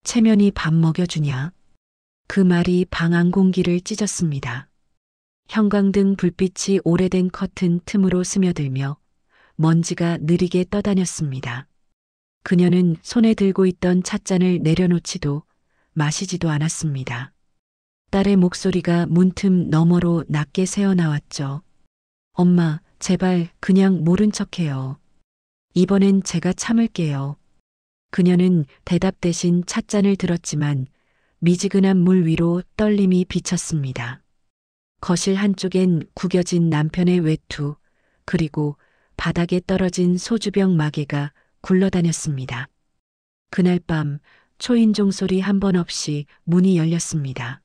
체면이 밥 먹여주냐? 그 말이 방 안 공기를 찢었습니다. 형광등 불빛이 오래된 커튼 틈으로 스며들며 먼지가 느리게 떠다녔습니다. 그녀는 손에 들고 있던 찻잔을 내려놓지도 마시지도 않았습니다. 딸의 목소리가 문틈 너머로 낮게 새어나왔죠. 엄마, 제발 그냥 모른 척해요. 이번엔 제가 참을게요. 그녀는 대답 대신 찻잔을 들었지만 미지근한 물 위로 떨림이 비쳤습니다. 거실 한쪽엔 구겨진 남편의 외투, 그리고 바닥에 떨어진 소주병 마개가 굴러다녔습니다. 그날 밤 초인종 소리 한 번 없이 문이 열렸습니다.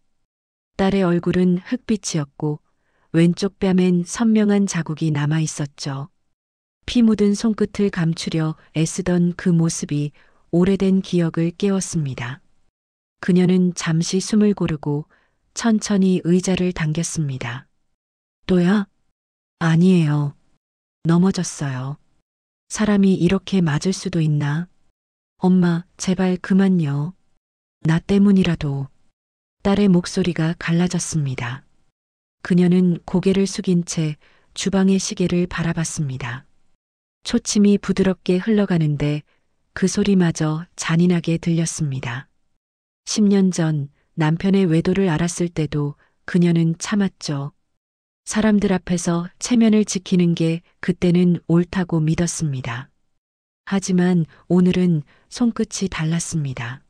딸의 얼굴은 흑빛이었고 왼쪽 뺨엔 선명한 자국이 남아 있었죠. 피 묻은 손끝을 감추려 애쓰던 그 모습이 오래된 기억을 깨웠습니다. 그녀는 잠시 숨을 고르고 천천히 의자를 당겼습니다. 또야? 아니에요. 넘어졌어요. 사람이 이렇게 맞을 수도 있나? 엄마, 제발 그만요. 나 때문이라도. 딸의 목소리가 갈라졌습니다. 그녀는 고개를 숙인 채 주방의 시계를 바라봤습니다. 초침이 부드럽게 흘러가는데 그 소리마저 잔인하게 들렸습니다. 10년 전 남편의 외도를 알았을 때도 그녀는 참았죠. 사람들 앞에서 체면을 지키는 게 그때는 옳다고 믿었습니다. 하지만 오늘은 손끝이 달랐습니다.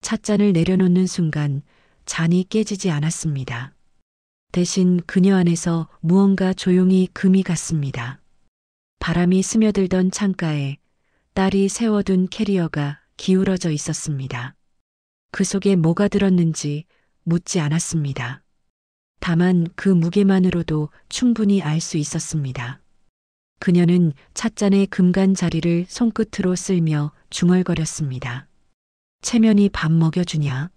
찻잔을 내려놓는 순간 잔이 깨지지 않았습니다. 대신 그녀 안에서 무언가 조용히 금이 갔습니다. 바람이 스며들던 창가에 딸이 세워둔 캐리어가 기울어져 있었습니다. 그 속에 뭐가 들었는지 묻지 않았습니다. 다만 그 무게만으로도 충분히 알 수 있었습니다. 그녀는 찻잔의 금간 자리를 손끝으로 쓸며 중얼거렸습니다. 체면이 밥 먹여주냐?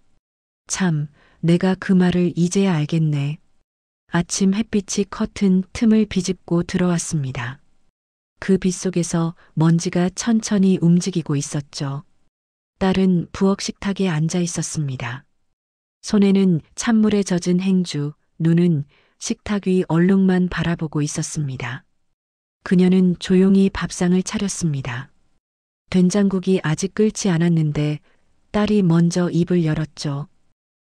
참, 내가 그 말을 이제야 알겠네. 아침 햇빛이 커튼 틈을 비집고 들어왔습니다. 그 빛 속에서 먼지가 천천히 움직이고 있었죠. 딸은 부엌 식탁에 앉아 있었습니다. 손에는 찬물에 젖은 행주, 눈은 식탁 위 얼룩만 바라보고 있었습니다. 그녀는 조용히 밥상을 차렸습니다. 된장국이 아직 끓지 않았는데 딸이 먼저 입을 열었죠.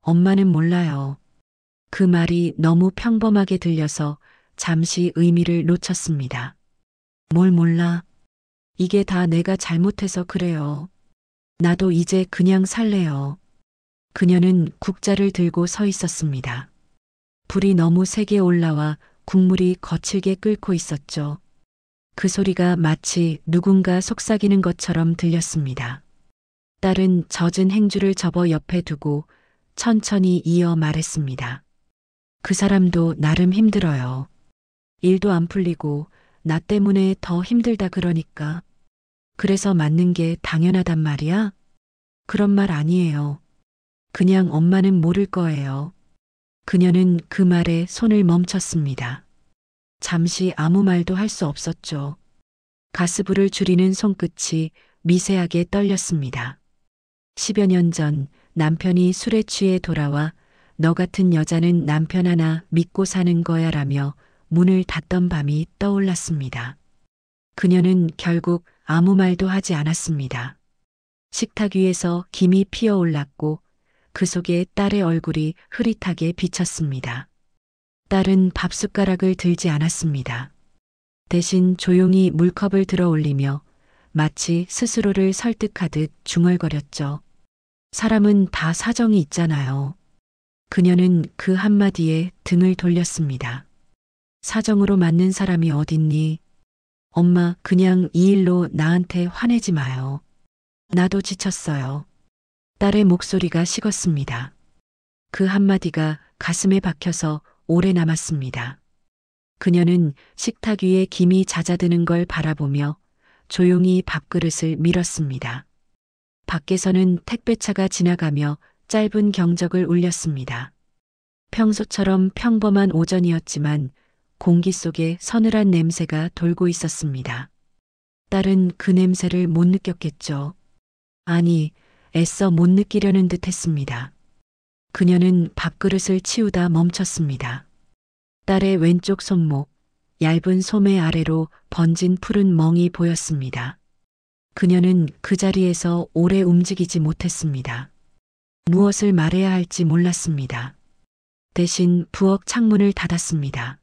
엄마는 몰라요. 그 말이 너무 평범하게 들려서 잠시 의미를 놓쳤습니다. 뭘 몰라? 이게 다 내가 잘못해서 그래요. 나도 이제 그냥 살래요. 그녀는 국자를 들고 서 있었습니다. 불이 너무 세게 올라와 국물이 거칠게 끓고 있었죠. 그 소리가 마치 누군가 속삭이는 것처럼 들렸습니다. 딸은 젖은 행주를 접어 옆에 두고 천천히 이어 말했습니다. 그 사람도 나름 힘들어요. 일도 안 풀리고 나 때문에 더 힘들다 그러니까. 그래서 맞는 게 당연하단 말이야? 그런 말 아니에요. 그냥 엄마는 모를 거예요. 그녀는 그 말에 손을 멈췄습니다. 잠시 아무 말도 할 수 없었죠. 가스불을 줄이는 손끝이 미세하게 떨렸습니다. 10여 년 전 남편이 술에 취해 돌아와 너 같은 여자는 남편 하나 믿고 사는 거야 라며 문을 닫던 밤이 떠올랐습니다. 그녀는 결국 아무 말도 하지 않았습니다. 식탁 위에서 김이 피어올랐고 그 속에 딸의 얼굴이 흐릿하게 비쳤습니다. 딸은 밥숟가락을 들지 않았습니다. 대신 조용히 물컵을 들어 올리며 마치 스스로를 설득하듯 중얼거렸죠. 사람은 다 사정이 있잖아요. 그녀는 그 한마디에 등을 돌렸습니다. 사정으로 맞는 사람이 어딨니? 엄마, 그냥 이 일로 나한테 화내지 마요. 나도 지쳤어요. 딸의 목소리가 식었습니다. 그 한마디가 가슴에 박혀서 오래 남았습니다. 그녀는 식탁 위에 김이 잦아드는 걸 바라보며 조용히 밥그릇을 밀었습니다. 밖에서는 택배차가 지나가며 짧은 경적을 울렸습니다. 평소처럼 평범한 오전이었지만 공기 속에 서늘한 냄새가 돌고 있었습니다. 딸은 그 냄새를 못 느꼈겠죠. 아니, 애써 못 느끼려는 듯 했습니다. 그녀는 밥그릇을 치우다 멈췄습니다. 딸의 왼쪽 손목, 얇은 소매 아래로 번진 푸른 멍이 보였습니다. 그녀는 그 자리에서 오래 움직이지 못했습니다. 무엇을 말해야 할지 몰랐습니다. 대신 부엌 창문을 닫았습니다.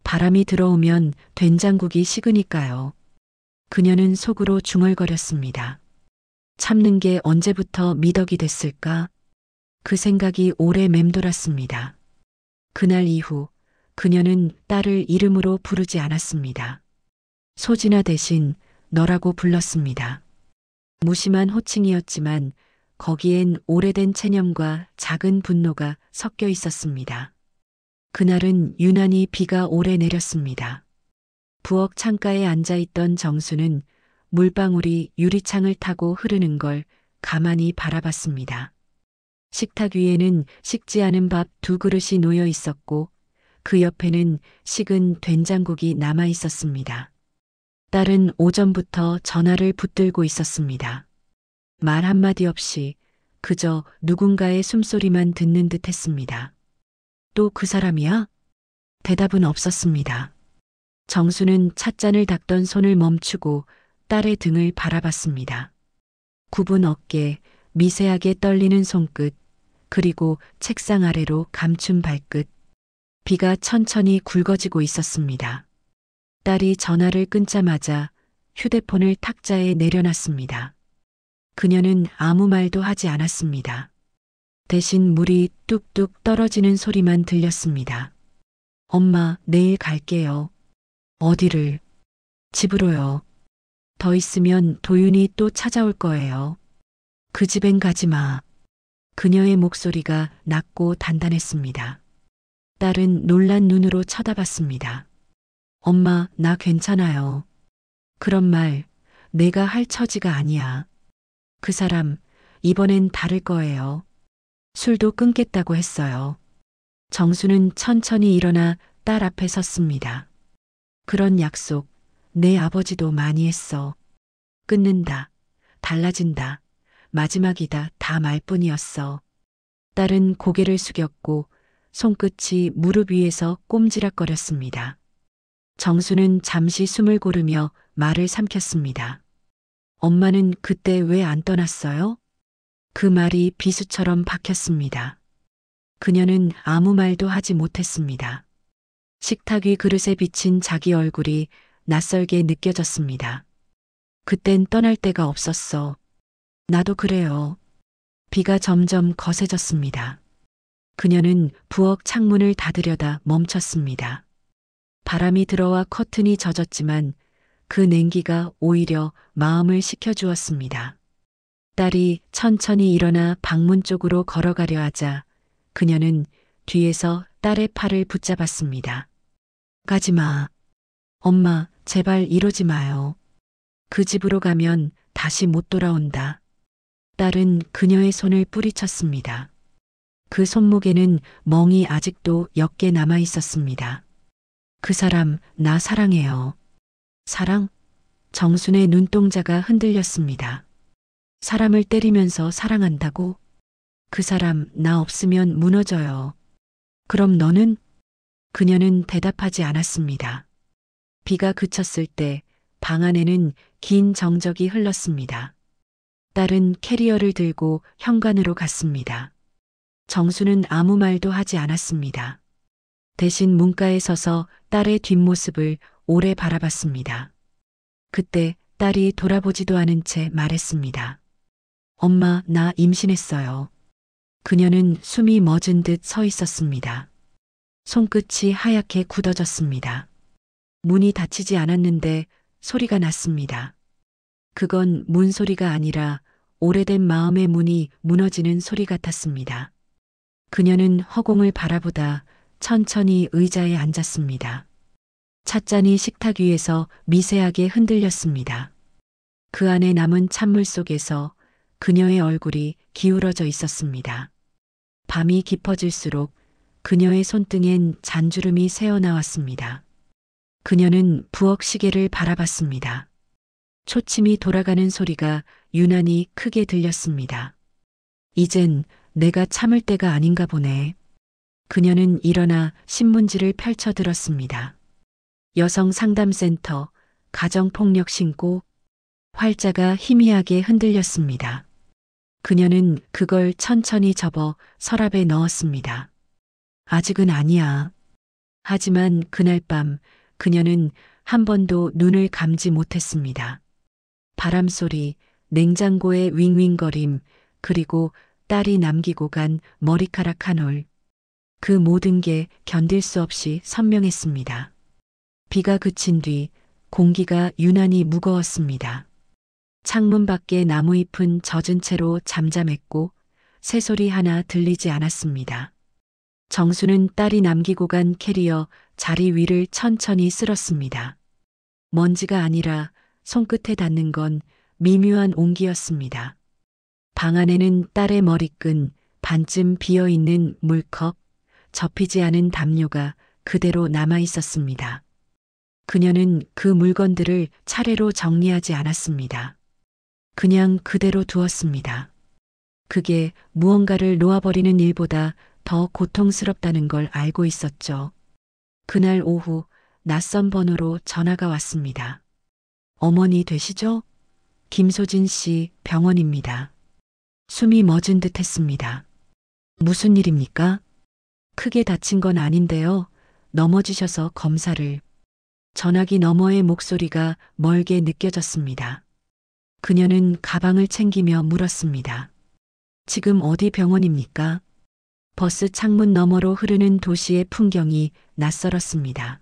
바람이 들어오면 된장국이 식으니까요. 그녀는 속으로 중얼거렸습니다. 참는 게 언제부터 미덕이 됐을까? 그 생각이 오래 맴돌았습니다. 그날 이후 그녀는 딸을 이름으로 부르지 않았습니다. 소진아 대신 너라고 불렀습니다. 무심한 호칭이었지만 거기엔 오래된 체념과 작은 분노가 섞여 있었습니다. 그날은 유난히 비가 오래 내렸습니다. 부엌 창가에 앉아있던 정수는 물방울이 유리창을 타고 흐르는 걸 가만히 바라봤습니다. 식탁 위에는 식지 않은 밥 2그릇이 놓여 있었고 그 옆에는 식은 된장국이 남아 있었습니다. 딸은 오전부터 전화를 붙들고 있었습니다. 말 한마디 없이 그저 누군가의 숨소리만 듣는 듯 했습니다. 또 그 사람이야? 대답은 없었습니다. 정수는 찻잔을 닦던 손을 멈추고 딸의 등을 바라봤습니다. 굽은 어깨, 미세하게 떨리는 손끝, 그리고 책상 아래로 감춘 발끝. 비가 천천히 굵어지고 있었습니다. 딸이 전화를 끊자마자 휴대폰을 탁자에 내려놨습니다. 그녀는 아무 말도 하지 않았습니다. 대신 물이 뚝뚝 떨어지는 소리만 들렸습니다. 엄마, 내일 갈게요. 어디를? 집으로요. 더 있으면 도윤이 또 찾아올 거예요. 그 집엔 가지 마. 그녀의 목소리가 낮고 단단했습니다. 딸은 놀란 눈으로 쳐다봤습니다. 엄마, 나 괜찮아요. 그런 말 내가 할 처지가 아니야. 그 사람 이번엔 다를 거예요. 술도 끊겠다고 했어요. 정수는 천천히 일어나 딸 앞에 섰습니다. 그런 약속 내 아버지도 많이 했어. 끊는다. 달라진다. 마지막이다. 다 말뿐이었어. 딸은 고개를 숙였고 손끝이 무릎 위에서 꼼지락거렸습니다. 정수는 잠시 숨을 고르며 말을 삼켰습니다. 엄마는 그때 왜 안 떠났어요? 그 말이 비수처럼 박혔습니다. 그녀는 아무 말도 하지 못했습니다. 식탁 위 그릇에 비친 자기 얼굴이 낯설게 느껴졌습니다. 그땐 떠날 데가 없었어. 나도 그래요. 비가 점점 거세졌습니다. 그녀는 부엌 창문을 닫으려다 멈췄습니다. 바람이 들어와 커튼이 젖었지만 그 냉기가 오히려 마음을 식혀주었습니다. 딸이 천천히 일어나 방문 쪽으로 걸어가려 하자 그녀는 뒤에서 딸의 팔을 붙잡았습니다. 가지 마. 엄마, 제발 이러지 마요. 그 집으로 가면 다시 못 돌아온다. 딸은 그녀의 손을 뿌리쳤습니다. 그 손목에는 멍이 아직도 옅게 남아 있었습니다. 그 사람, 나 사랑해요. 사랑? 정순의 눈동자가 흔들렸습니다. 사람을 때리면서 사랑한다고? 그 사람, 나 없으면 무너져요. 그럼 너는? 그녀는 대답하지 않았습니다. 비가 그쳤을 때 방 안에는 긴 정적이 흘렀습니다. 딸은 캐리어를 들고 현관으로 갔습니다. 정수는 아무 말도 하지 않았습니다. 대신 문가에 서서 딸의 뒷모습을 오래 바라봤습니다. 그때 딸이 돌아보지도 않은 채 말했습니다. 엄마, 나 임신했어요. 그녀는 숨이 멎은 듯 서 있었습니다. 손끝이 하얗게 굳어졌습니다. 문이 닫히지 않았는데 소리가 났습니다. 그건 문소리가 아니라 오래된 마음의 문이 무너지는 소리 같았습니다. 그녀는 허공을 바라보다 천천히 의자에 앉았습니다. 찻잔이 식탁 위에서 미세하게 흔들렸습니다. 그 안에 남은 찬물 속에서 그녀의 얼굴이 기울어져 있었습니다. 밤이 깊어질수록 그녀의 손등엔 잔주름이 새어나왔습니다. 그녀는 부엌 시계를 바라봤습니다. 초침이 돌아가는 소리가 유난히 크게 들렸습니다. 이젠 내가 참을 때가 아닌가 보네. 그녀는 일어나 신문지를 펼쳐 들었습니다. 여성 상담센터, 가정폭력 신고, 활자가 희미하게 흔들렸습니다. 그녀는 그걸 천천히 접어 서랍에 넣었습니다. 아직은 아니야. 하지만 그날 밤 그녀는 한 번도 눈을 감지 못했습니다. 바람 소리, 냉장고의 윙윙거림, 그리고 딸이 남기고 간 머리카락 한 올. 그 모든 게 견딜 수 없이 선명했습니다. 비가 그친 뒤 공기가 유난히 무거웠습니다. 창문 밖에 나무잎은 젖은 채로 잠잠했고 새소리 하나 들리지 않았습니다. 정수는 딸이 남기고 간 캐리어 자리 위를 천천히 쓸었습니다. 먼지가 아니라 손끝에 닿는 건 미묘한 온기였습니다. 방 안에는 딸의 머리끈, 반쯤 비어있는 물컵, 접히지 않은 담요가 그대로 남아 있었습니다. 그녀는 그 물건들을 차례로 정리하지 않았습니다. 그냥 그대로 두었습니다. 그게 무언가를 놓아버리는 일보다 더 고통스럽다는 걸 알고 있었죠. 그날 오후 낯선 번호로 전화가 왔습니다. 어머니 되시죠? 김소진 씨, 병원입니다. 숨이 멎은 듯 했습니다. 무슨 일입니까? 크게 다친 건 아닌데요. 넘어지셔서 검사를. 전화기 너머의 목소리가 멀게 느껴졌습니다. 그녀는 가방을 챙기며 물었습니다. 지금 어디 병원입니까? 버스 창문 너머로 흐르는 도시의 풍경이 낯설었습니다.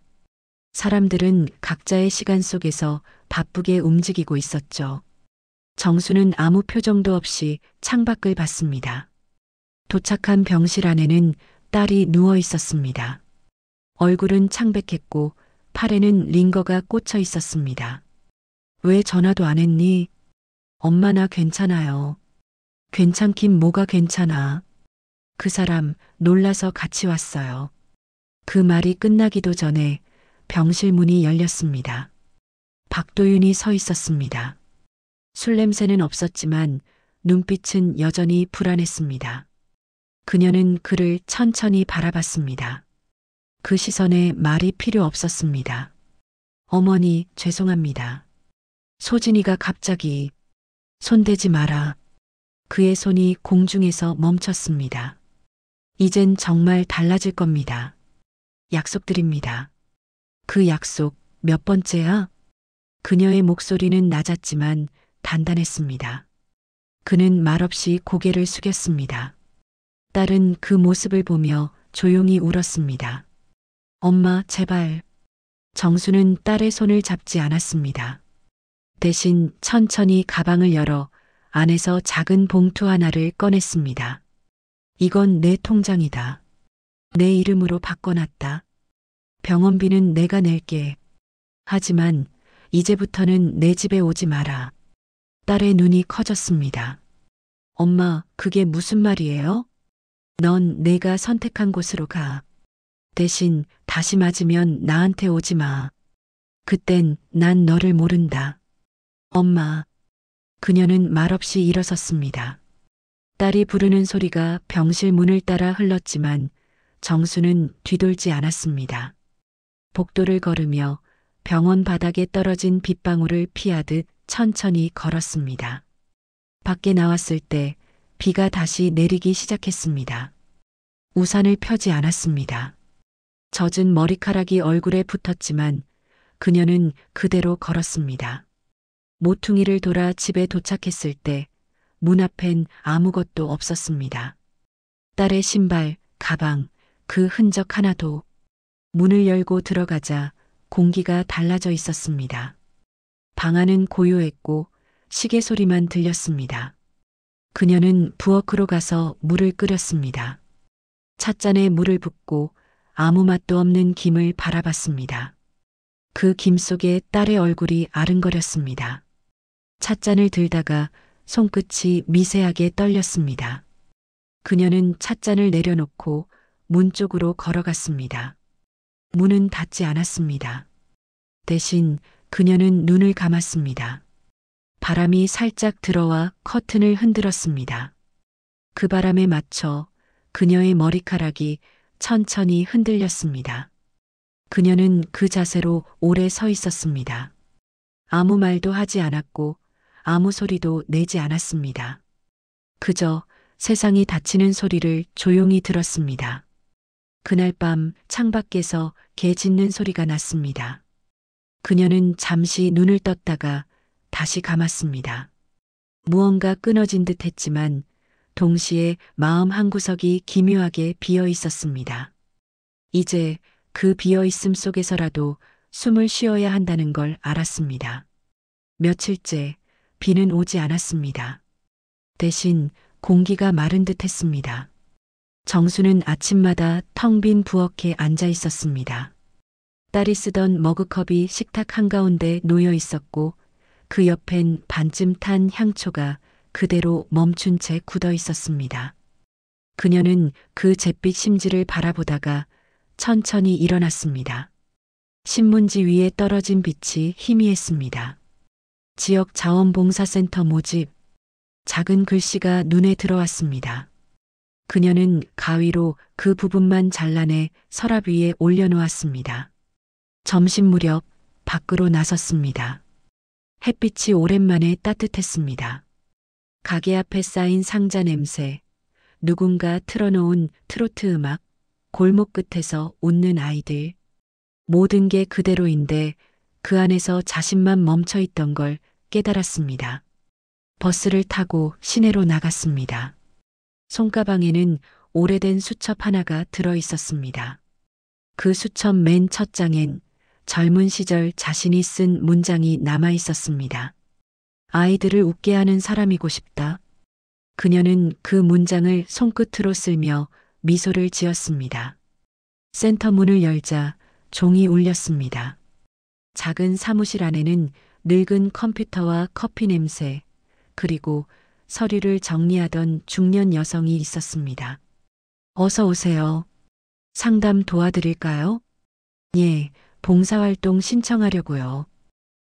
사람들은 각자의 시간 속에서 바쁘게 움직이고 있었죠. 정수는 아무 표정도 없이 창밖을 봤습니다. 도착한 병실 안에는 딸이 누워 있었습니다. 얼굴은 창백했고 팔에는 링거가 꽂혀 있었습니다. 왜 전화도 안 했니? 엄마 나 괜찮아요. 괜찮긴 뭐가 괜찮아. 그 사람 놀라서 같이 왔어요. 그 말이 끝나기도 전에 병실 문이 열렸습니다. 박도윤이 서 있었습니다. 술 냄새는 없었지만 눈빛은 여전히 불안했습니다. 그녀는 그를 천천히 바라봤습니다. 그 시선에 말이 필요 없었습니다. 어머니, 죄송합니다. 소진이가 갑자기 손대지 마라. 그의 손이 공중에서 멈췄습니다. 이젠 정말 달라질 겁니다. 약속드립니다. 그 약속 몇 번째야? 그녀의 목소리는 낮았지만 단단했습니다. 그는 말없이 고개를 숙였습니다. 딸은 그 모습을 보며 조용히 울었습니다. 엄마, 제발. 정수는 딸의 손을 잡지 않았습니다. 대신 천천히 가방을 열어 안에서 작은 봉투 하나를 꺼냈습니다. 이건 내 통장이다. 내 이름으로 바꿔놨다. 병원비는 내가 낼게. 하지만 이제부터는 내 집에 오지 마라. 딸의 눈이 커졌습니다. 엄마, 그게 무슨 말이에요? 넌 내가 선택한 곳으로 가. 대신 다시 맞으면 나한테 오지 마. 그땐 난 너를 모른다. 엄마. 그녀는 말없이 일어섰습니다. 딸이 부르는 소리가 병실 문을 따라 흘렀지만 정수는 뒤돌지 않았습니다. 복도를 걸으며 병원 바닥에 떨어진 빗방울을 피하듯 천천히 걸었습니다. 밖에 나왔을 때 비가 다시 내리기 시작했습니다. 우산을 펴지 않았습니다. 젖은 머리카락이 얼굴에 붙었지만 그녀는 그대로 걸었습니다. 모퉁이를 돌아 집에 도착했을 때 문 앞엔 아무것도 없었습니다. 딸의 신발, 가방, 그 흔적 하나도. 문을 열고 들어가자 공기가 달라져 있었습니다. 방 안은 고요했고 시계 소리만 들렸습니다. 그녀는 부엌으로 가서 물을 끓였습니다. 찻잔에 물을 붓고 아무 맛도 없는 김을 바라봤습니다. 그 김 속에 딸의 얼굴이 아른거렸습니다. 찻잔을 들다가 손끝이 미세하게 떨렸습니다. 그녀는 찻잔을 내려놓고 문 쪽으로 걸어갔습니다. 문은 닫지 않았습니다. 대신 그녀는 눈을 감았습니다. 바람이 살짝 들어와 커튼을 흔들었습니다. 그 바람에 맞춰 그녀의 머리카락이 천천히 흔들렸습니다. 그녀는 그 자세로 오래 서 있었습니다. 아무 말도 하지 않았고 아무 소리도 내지 않았습니다. 그저 세상이 닫히는 소리를 조용히 들었습니다. 그날 밤 창밖에서 개 짖는 소리가 났습니다. 그녀는 잠시 눈을 떴다가 다시 감았습니다. 무언가 끊어진 듯 했지만 동시에 마음 한구석이 기묘하게 비어 있었습니다. 이제 그 비어 있음 속에서라도 숨을 쉬어야 한다는 걸 알았습니다. 며칠째 비는 오지 않았습니다. 대신 공기가 마른 듯 했습니다. 정수는 아침마다 텅 빈 부엌에 앉아 있었습니다. 딸이 쓰던 머그컵이 식탁 한가운데 놓여 있었고 그 옆엔 반쯤 탄 향초가 그대로 멈춘 채 굳어 있었습니다. 그녀는 그 잿빛 심지를 바라보다가 천천히 일어났습니다. 신문지 위에 떨어진 빛이 희미했습니다. 지역 자원봉사센터 모집. 작은 글씨가 눈에 들어왔습니다. 그녀는 가위로 그 부분만 잘라내 서랍 위에 올려놓았습니다. 점심 무렵 밖으로 나섰습니다. 햇빛이 오랜만에 따뜻했습니다. 가게 앞에 쌓인 상자 냄새, 누군가 틀어놓은 트로트 음악, 골목 끝에서 웃는 아이들. 모든 게 그대로인데 그 안에서 자신만 멈춰 있던 걸 깨달았습니다. 버스를 타고 시내로 나갔습니다. 손가방에는 오래된 수첩 하나가 들어 있었습니다. 그 수첩 맨 첫 장엔 젊은 시절 자신이 쓴 문장이 남아 있었습니다. 아이들을 웃게 하는 사람이고 싶다. 그녀는 그 문장을 손끝으로 쓸며 미소를 지었습니다. 센터 문을 열자 종이 울렸습니다. 작은 사무실 안에는 늙은 컴퓨터와 커피 냄새, 그리고 서류를 정리하던 중년 여성이 있었습니다. 어서 오세요. 상담 도와드릴까요? 예, 봉사활동 신청하려고요.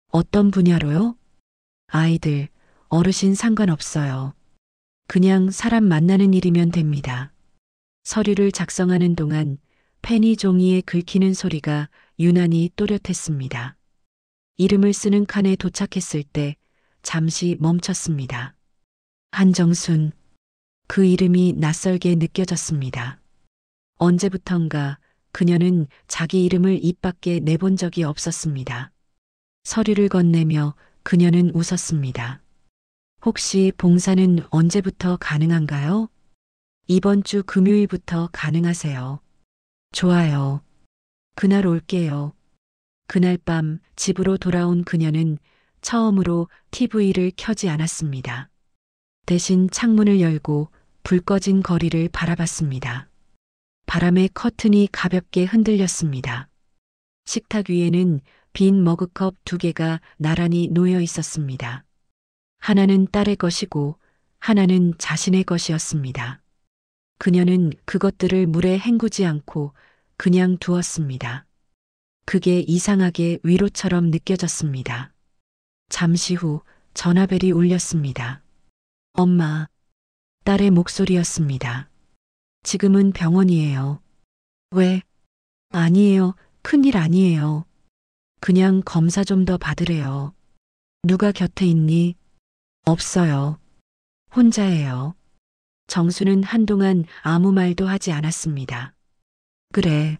어떤 분야로요? 아이들, 어르신 상관없어요. 그냥 사람 만나는 일이면 됩니다. 서류를 작성하는 동안 펜이 종이에 긁히는 소리가 유난히 또렷했습니다. 이름을 쓰는 칸에 도착했을 때 잠시 멈췄습니다. 한정순. 그 이름이 낯설게 느껴졌습니다. 언제부턴가 그녀는 자기 이름을 입 밖에 내본 적이 없었습니다. 서류를 건네며 그녀는 웃었습니다. 혹시 봉사는 언제부터 가능한가요? 이번 주 금요일부터 가능하세요. 좋아요. 그날 올게요. 그날 밤 집으로 돌아온 그녀는 처음으로 TV를 켜지 않았습니다. 대신 창문을 열고 불 꺼진 거리를 바라봤습니다. 바람에 커튼이 가볍게 흔들렸습니다. 식탁 위에는 빈 머그컵 2개가 나란히 놓여 있었습니다. 하나는 딸의 것이고 하나는 자신의 것이었습니다. 그녀는 그것들을 물에 헹구지 않고 그냥 두었습니다. 그게 이상하게 위로처럼 느껴졌습니다. 잠시 후 전화벨이 울렸습니다. 엄마, 딸의 목소리였습니다. 지금은 병원이에요. 왜? 아니에요. 큰일 아니에요. 그냥 검사 좀 더 받으래요. 누가 곁에 있니? 없어요. 혼자예요. 정수는 한동안 아무 말도 하지 않았습니다. 그래.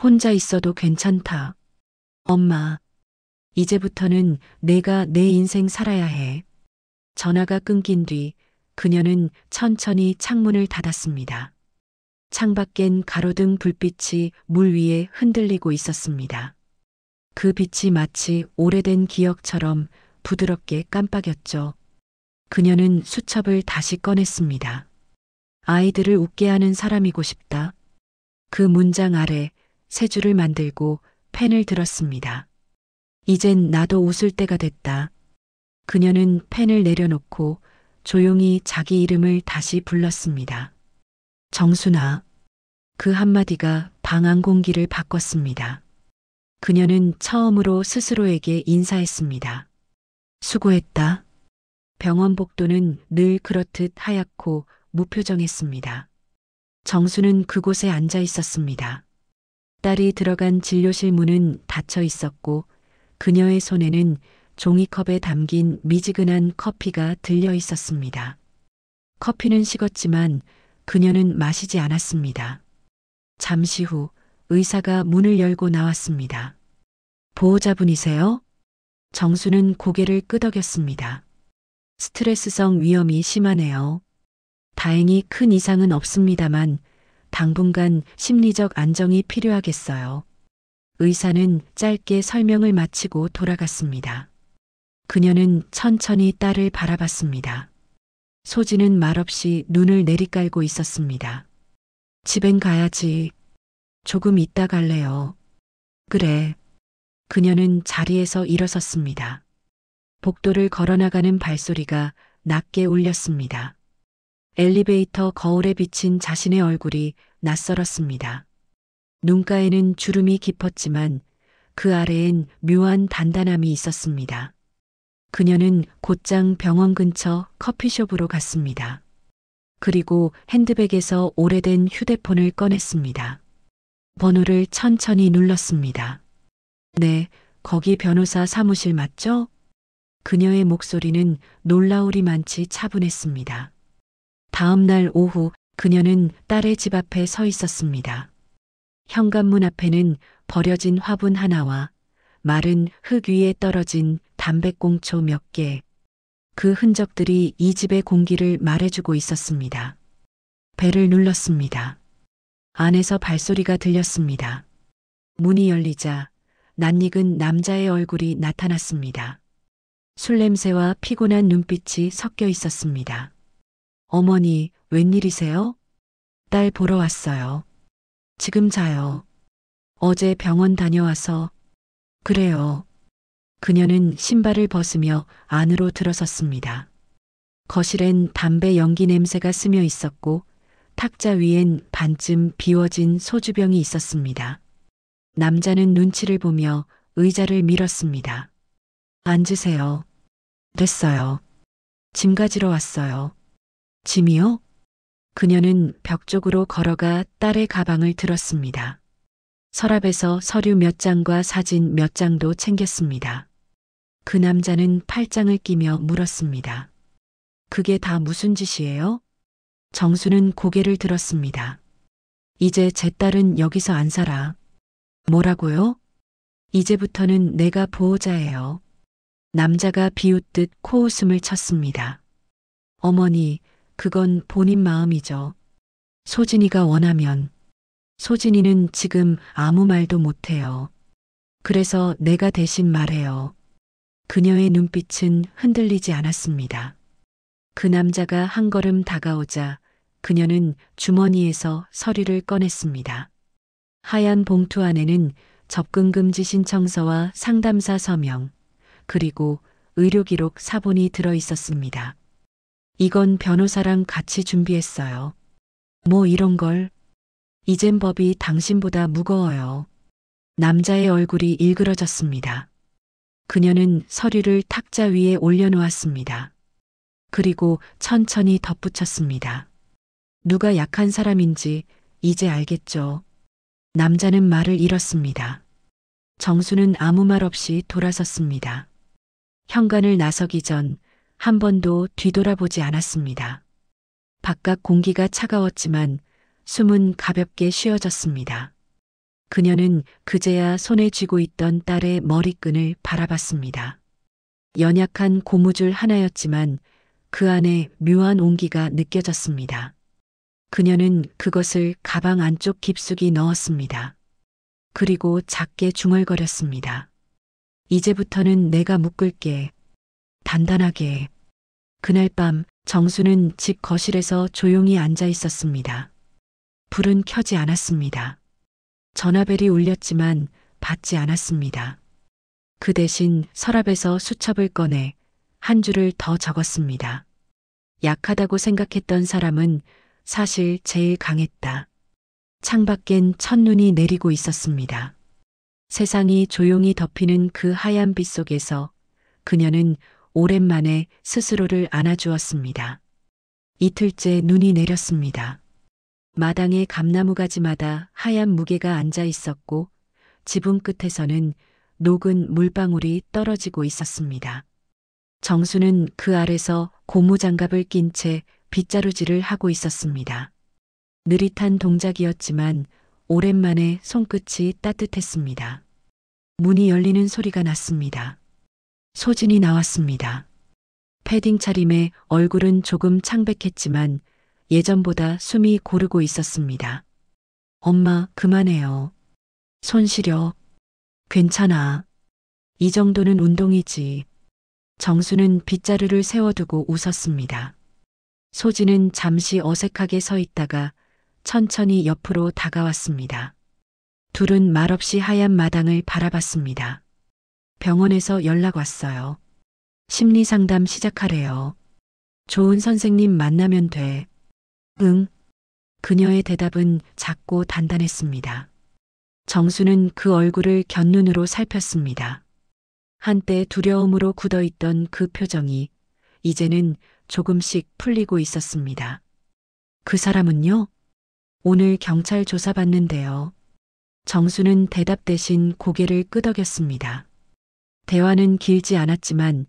혼자 있어도 괜찮다. 엄마, 이제부터는 내가 내 인생 살아야 해. 전화가 끊긴 뒤 그녀는 천천히 창문을 닫았습니다. 창밖엔 가로등 불빛이 물 위에 흔들리고 있었습니다. 그 빛이 마치 오래된 기억처럼 부드럽게 깜빡였죠. 그녀는 수첩을 다시 꺼냈습니다. 아이들을 웃게 하는 사람이고 싶다. 그 문장 아래 세 줄을 만들고 펜을 들었습니다. 이젠 나도 웃을 때가 됐다. 그녀는 펜을 내려놓고 조용히 자기 이름을 다시 불렀습니다. 정순아. 그 한마디가 방 안 공기를 바꿨습니다. 그녀는 처음으로 스스로에게 인사했습니다. 수고했다. 병원 복도는 늘 그렇듯 하얗고 무표정했습니다. 정수는 그곳에 앉아 있었습니다. 딸이 들어간 진료실 문은 닫혀 있었고 그녀의 손에는 종이컵에 담긴 미지근한 커피가 들려 있었습니다. 커피는 식었지만 그녀는 마시지 않았습니다. 잠시 후 의사가 문을 열고 나왔습니다. 보호자분이세요? 정수는 고개를 끄덕였습니다. 스트레스성 위염이 심하네요. 다행히 큰 이상은 없습니다만 당분간 심리적 안정이 필요하겠어요. 의사는 짧게 설명을 마치고 돌아갔습니다. 그녀는 천천히 딸을 바라봤습니다. 소진은 말없이 눈을 내리깔고 있었습니다. 집엔 가야지. 조금 이따 갈래요. 그래. 그녀는 자리에서 일어섰습니다. 복도를 걸어나가는 발소리가 낮게 울렸습니다. 엘리베이터 거울에 비친 자신의 얼굴이 낯설었습니다. 눈가에는 주름이 깊었지만 그 아래엔 묘한 단단함이 있었습니다. 그녀는 곧장 병원 근처 커피숍으로 갔습니다. 그리고 핸드백에서 오래된 휴대폰을 꺼냈습니다. 번호를 천천히 눌렀습니다. 네, 거기 변호사 사무실 맞죠? 그녀의 목소리는 놀라우리만치 차분했습니다. 다음 날 오후 그녀는 딸의 집 앞에 서 있었습니다. 현관문 앞에는 버려진 화분 하나와 마른 흙 위에 떨어진 담배꽁초 몇 개. 그 흔적들이 이 집의 공기를 말해주고 있었습니다. 벨을 눌렀습니다. 안에서 발소리가 들렸습니다. 문이 열리자 낯익은 남자의 얼굴이 나타났습니다. 술 냄새와 피곤한 눈빛이 섞여 있었습니다. 어머니, 웬일이세요? 딸 보러 왔어요. 지금 자요. 어제 병원 다녀와서. 그래요. 그녀는 신발을 벗으며 안으로 들어섰습니다. 거실엔 담배 연기 냄새가 스며 있었고 탁자 위엔 반쯤 비워진 소주병이 있었습니다. 남자는 눈치를 보며 의자를 밀었습니다. 앉으세요. 됐어요. 짐 가지러 왔어요. 짐이요? 그녀는 벽 쪽으로 걸어가 딸의 가방을 들었습니다. 서랍에서 서류 몇 장과 사진 몇 장도 챙겼습니다. 그 남자는 팔짱을 끼며 물었습니다. 그게 다 무슨 짓이에요? 정수는 고개를 들었습니다. 이제 제 딸은 여기서 안 살아. 뭐라고요? 이제부터는 내가 보호자예요. 남자가 비웃듯 코웃음을 쳤습니다. 어머니, 그건 본인 마음이죠. 소진이가 원하면. 소진이는 지금 아무 말도 못해요. 그래서 내가 대신 말해요. 그녀의 눈빛은 흔들리지 않았습니다. 그 남자가 한 걸음 다가오자 그녀는 주머니에서 서류를 꺼냈습니다. 하얀 봉투 안에는 접근금지 신청서와 상담사 서명, 그리고 의료기록 사본이 들어 있었습니다. 이건 변호사랑 같이 준비했어요. 뭐 이런 걸. 이젠 법이 당신보다 무거워요. 남자의 얼굴이 일그러졌습니다. 그녀는 서류를 탁자 위에 올려놓았습니다. 그리고 천천히 덧붙였습니다. 누가 약한 사람인지 이제 알겠죠. 남자는 말을 잃었습니다. 정수는 아무 말 없이 돌아섰습니다. 현관을 나서기 전 한 번도 뒤돌아보지 않았습니다. 바깥 공기가 차가웠지만 숨은 가볍게 쉬어졌습니다. 그녀는 그제야 손에 쥐고 있던 딸의 머리끈을 바라봤습니다. 연약한 고무줄 하나였지만 그 안에 묘한 온기가 느껴졌습니다. 그녀는 그것을 가방 안쪽 깊숙이 넣었습니다. 그리고 작게 중얼거렸습니다. 이제부터는 내가 묶을게. 단단하게. 그날 밤 정수는 집 거실에서 조용히 앉아 있었습니다. 불은 켜지 않았습니다. 전화벨이 울렸지만 받지 않았습니다. 그 대신 서랍에서 수첩을 꺼내 한 줄을 더 적었습니다. 약하다고 생각했던 사람은 사실 제일 강했다. 창밖엔 첫눈이 내리고 있었습니다. 세상이 조용히 덮이는 그 하얀 빛 속에서 그녀는 오랜만에 스스로를 안아주었습니다. 이틀째 눈이 내렸습니다. 마당의 감나무 가지마다 하얀 무게가 앉아 있었고 지붕 끝에서는 녹은 물방울이 떨어지고 있었습니다. 정수는 그 아래서 고무장갑을 낀 채 빗자루질을 하고 있었습니다. 느릿한 동작이었지만 오랜만에 손끝이 따뜻했습니다. 문이 열리는 소리가 났습니다. 소진이 나왔습니다. 패딩 차림에 얼굴은 조금 창백했지만 예전보다 숨이 고르고 있었습니다. 엄마, 그만해요. 손 시려. 괜찮아. 이 정도는 운동이지. 정수는 빗자루를 세워두고 웃었습니다. 소진은 잠시 어색하게 서 있다가 천천히 옆으로 다가왔습니다. 둘은 말없이 하얀 마당을 바라봤습니다. 병원에서 연락 왔어요. 심리상담 시작하래요. 좋은 선생님 만나면 돼. 응. 그녀의 대답은 작고 단단했습니다. 정수는 그 얼굴을 곁눈으로 살폈습니다. 한때 두려움으로 굳어있던 그 표정이 이제는 조금씩 풀리고 있었습니다. 그 사람은요? 오늘 경찰 조사받는데요. 정수는 대답 대신 고개를 끄덕였습니다. 대화는 길지 않았지만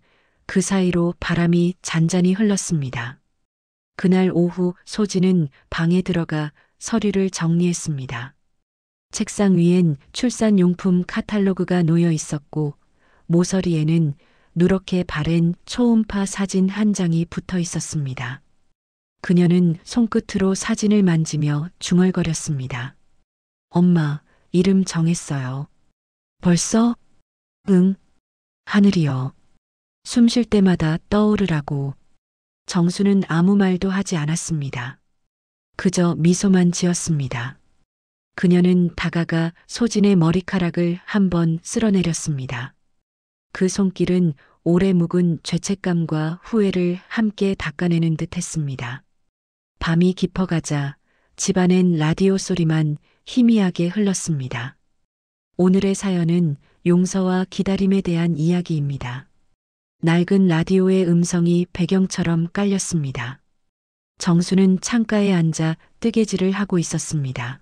그 사이로 바람이 잔잔히 흘렀습니다. 그날 오후 소진은 방에 들어가 서류를 정리했습니다. 책상 위엔 출산용품 카탈로그가 놓여 있었고 모서리에는 누렇게 바랜 초음파 사진 한 장이 붙어 있었습니다. 그녀는 손끝으로 사진을 만지며 중얼거렸습니다. 엄마, 이름 정했어요. 벌써? 응. 하늘이요. 숨 쉴 때마다 떠오르라고. 정수는 아무 말도 하지 않았습니다. 그저 미소만 지었습니다. 그녀는 다가가 소진의 머리카락을 한번 쓸어내렸습니다. 그 손길은 오래 묵은 죄책감과 후회를 함께 닦아내는 듯 했습니다. 밤이 깊어가자 집안엔 라디오 소리만 희미하게 흘렀습니다. 오늘의 사연은 용서와 기다림에 대한 이야기입니다. 낡은 라디오의 음성이 배경처럼 깔렸습니다. 정수는 창가에 앉아 뜨개질을 하고 있었습니다.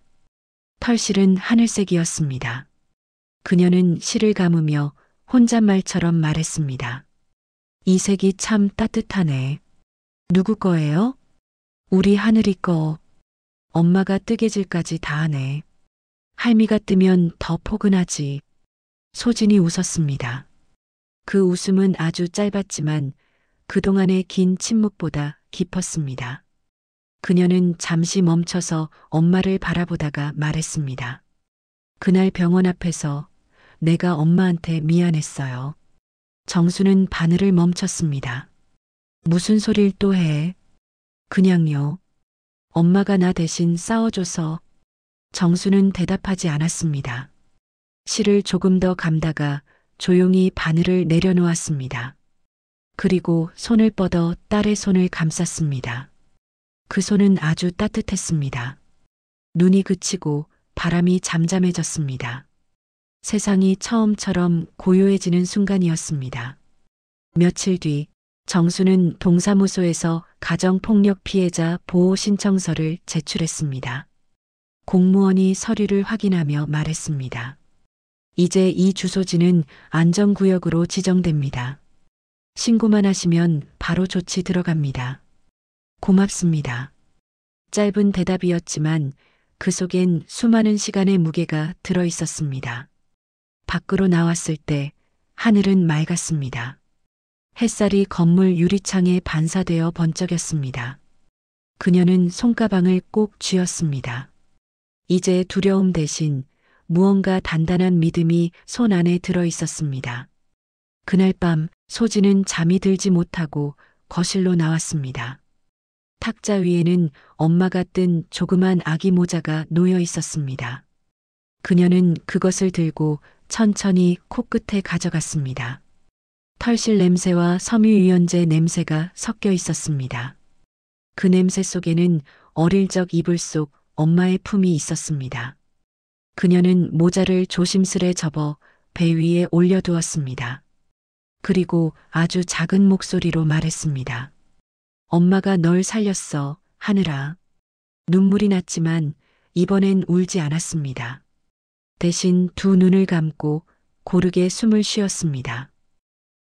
털실은 하늘색이었습니다. 그녀는 실을 감으며 혼잣말처럼 말했습니다. 이 색이 참 따뜻하네. 누구 거예요? 우리 하늘이 거. 엄마가 뜨개질까지 다 하네. 할미가 뜨면 더 포근하지. 소진이 웃었습니다. 그 웃음은 아주 짧았지만 그동안의 긴 침묵보다 깊었습니다. 그녀는 잠시 멈춰서 엄마를 바라보다가 말했습니다. 그날 병원 앞에서 내가 엄마한테 미안했어요. 정수는 바늘을 멈췄습니다. 무슨 소릴 또 해? 그냥요. 엄마가 나 대신 싸워줘서. 정수는 대답하지 않았습니다. 실을 조금 더 감다가 조용히 바늘을 내려놓았습니다. 그리고 손을 뻗어 딸의 손을 감쌌습니다. 그 손은 아주 따뜻했습니다. 눈이 그치고 바람이 잠잠해졌습니다. 세상이 처음처럼 고요해지는 순간이었습니다. 며칠 뒤 정수는 동사무소에서 가정폭력 피해자 보호 신청서를 제출했습니다. 공무원이 서류를 확인하며 말했습니다. 이제 이 주소지는 안전구역으로 지정됩니다. 신고만 하시면 바로 조치 들어갑니다. 고맙습니다. 짧은 대답이었지만 그 속엔 수많은 시간의 무게가 들어 있었습니다. 밖으로 나왔을 때 하늘은 맑았습니다. 햇살이 건물 유리창에 반사되어 번쩍였습니다. 그녀는 손가방을 꼭 쥐었습니다. 이제 두려움 대신 무언가 단단한 믿음이 손 안에 들어 있었습니다. 그날 밤 소진은 잠이 들지 못하고 거실로 나왔습니다. 탁자 위에는 엄마가 뜬 조그만 아기 모자가 놓여 있었습니다. 그녀는 그것을 들고 천천히 코끝에 가져갔습니다. 털실 냄새와 섬유유연제 냄새가 섞여 있었습니다. 그 냄새 속에는 어릴 적 이불 속 엄마의 품이 있었습니다. 그녀는 모자를 조심스레 접어 배 위에 올려두었습니다. 그리고 아주 작은 목소리로 말했습니다. 엄마가 널 살렸어, 하늘아. 눈물이 났지만 이번엔 울지 않았습니다. 대신 두 눈을 감고 고르게 숨을 쉬었습니다.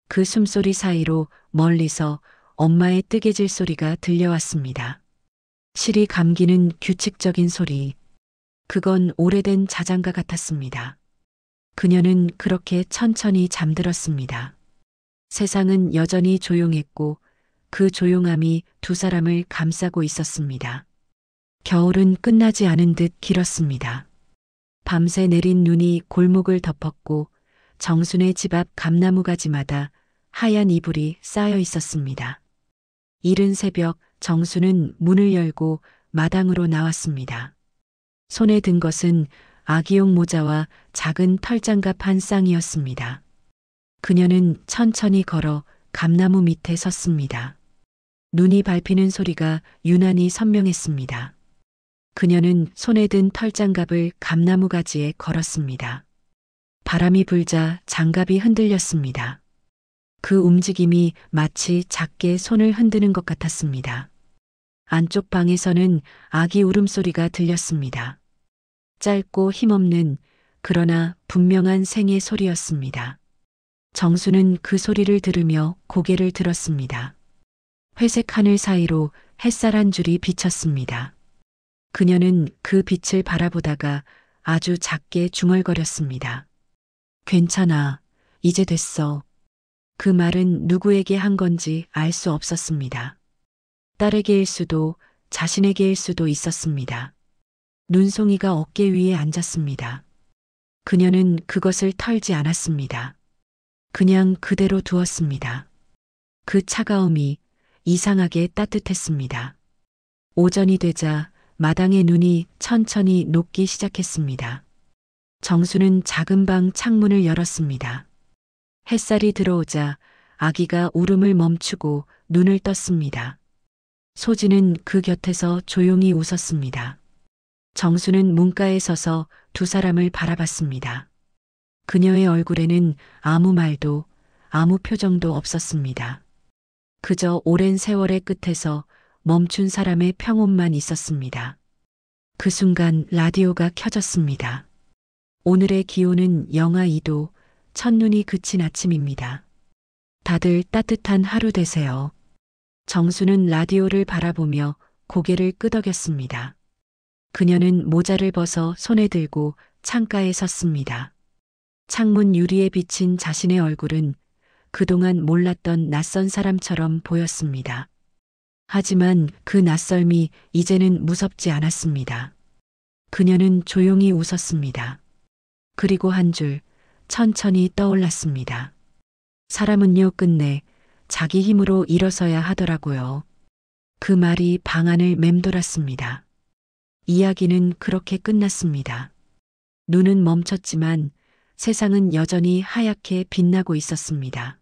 그 숨소리 사이로 멀리서 엄마의 뜨개질 소리가 들려왔습니다. 실이 감기는 규칙적인 소리. 그건 오래된 자장가 같았습니다. 그녀는 그렇게 천천히 잠들었습니다. 세상은 여전히 조용했고 그 조용함이 두 사람을 감싸고 있었습니다. 겨울은 끝나지 않은 듯 길었습니다. 밤새 내린 눈이 골목을 덮었고 정순의 집 앞 감나무 가지마다 하얀 이불이 쌓여 있었습니다. 이른 새벽 정순은 문을 열고 마당으로 나왔습니다. 손에 든 것은 아기용 모자와 작은 털장갑 한 쌍이었습니다. 그녀는 천천히 걸어 감나무 밑에 섰습니다. 눈이 밟히는 소리가 유난히 선명했습니다. 그녀는 손에 든 털장갑을 감나무 가지에 걸었습니다. 바람이 불자 장갑이 흔들렸습니다. 그 움직임이 마치 작게 손을 흔드는 것 같았습니다. 안쪽 방에서는 아기 울음소리가 들렸습니다. 짧고 힘없는 그러나 분명한 생의 소리였습니다. 정수는 그 소리를 들으며 고개를 들었습니다. 회색 하늘 사이로 햇살 한 줄이 비쳤습니다. 그녀는 그 빛을 바라보다가 아주 작게 중얼거렸습니다. 괜찮아. 이제 됐어. 그 말은 누구에게 한 건지 알 수 없었습니다. 딸에게일 수도 자신에게일 수도 있었습니다. 눈송이가 어깨 위에 앉았습니다. 그녀는 그것을 털지 않았습니다. 그냥 그대로 두었습니다. 그 차가움이 이상하게 따뜻했습니다. 오전이 되자 마당의 눈이 천천히 녹기 시작했습니다. 정수는 작은 방 창문을 열었습니다. 햇살이 들어오자 아기가 울음을 멈추고 눈을 떴습니다. 소진은 그 곁에서 조용히 웃었습니다. 정수는 문가에 서서 두 사람을 바라봤습니다. 그녀의 얼굴에는 아무 말도 아무 표정도 없었습니다. 그저 오랜 세월의 끝에서 멈춘 사람의 평온만 있었습니다. 그 순간 라디오가 켜졌습니다. 오늘의 기온은 영하 2도, 첫눈이 그친 아침입니다. 다들 따뜻한 하루 되세요. 정수는 라디오를 바라보며 고개를 끄덕였습니다. 그녀는 모자를 벗어 손에 들고 창가에 섰습니다. 창문 유리에 비친 자신의 얼굴은 그동안 몰랐던 낯선 사람처럼 보였습니다. 하지만 그 낯설미 이제는 무섭지 않았습니다. 그녀는 조용히 웃었습니다. 그리고 한 줄 천천히 떠올랐습니다. 사람은요 끝내 자기 힘으로 일어서야 하더라고요. 그 말이 방 안을 맴돌았습니다. 이야기는 그렇게 끝났습니다. 눈은 멈췄지만 세상은 여전히 하얗게 빛나고 있었습니다.